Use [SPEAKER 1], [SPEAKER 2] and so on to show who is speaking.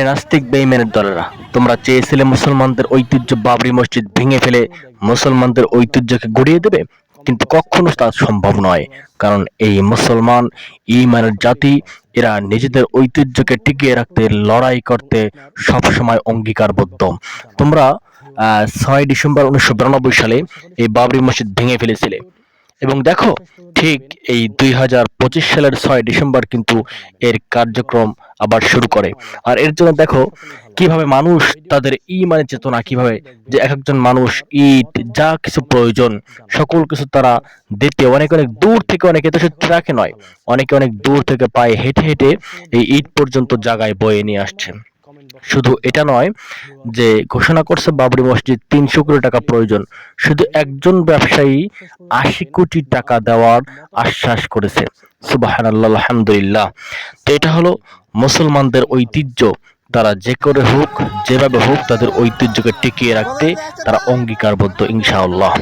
[SPEAKER 1] নাস্তিক বেঈমানের দলেরা, তোমরা চেয়েছিলে মুসলমানদের ঐতিহ্য বাবরি মসজিদ ভেঙে ফেলে মুসলমানদের ঐতিহ্যকে গড়িয়ে দেবে, কিন্তু কখনো তা সম্ভব নয়। কারণ এই মুসলমান ঈমানের জাতি, এরা নিজেদের ঐতিহ্যকে টিকিয়ে রাখতে লড়াই করতে সবসময় অঙ্গীকারবদ্ধ। তোমরা 6 ডিসেম্বর 1992 সালে এই বাবরি মসজিদ ভেঙে ফেলেছিলে, এবং দেখো ঠিক এই 2025 সালের 6 ডিসেম্বর কিন্তু এর কার্যক্রম আবার শুরু করে। আর এর জন্য দেখো কিভাবে মানুষ তাদের ঈমানের চেতনা, কিভাবে যে এক একজন মানুষ ইট যা কিছু প্রয়োজন সকল কিছু তারা দিতে অনেক অনেক দূর থেকে, অনেকে তো শুধু ট্রাকে নয়, অনেকে অনেক দূর থেকে পায়ে হেঁটে হেঁটে এই ইট পর্যন্ত জায়গায় বয়ে নিয়ে আসছে। শুধু এটা নয় যে ঘোষণা করছে বাবরি মসজিদ 300 কোটি টাকা প্রয়োজন, শুধু একজন ব্যবসায়ী 80 কোটি টাকা দেওয়ার আশ্বাস করেছে। সুবহানাল্লাহ, আলহামদুলিল্লাহ। তো এটা হলো মুসলমানদের ঐতিহ্য। তারা যে করে হোক, যেভাবে হোক, তাদের ঐতিহ্যকে টিকিয়ে রাখতে তারা অঙ্গীকারবদ্ধ ইনশাআল্লাহ।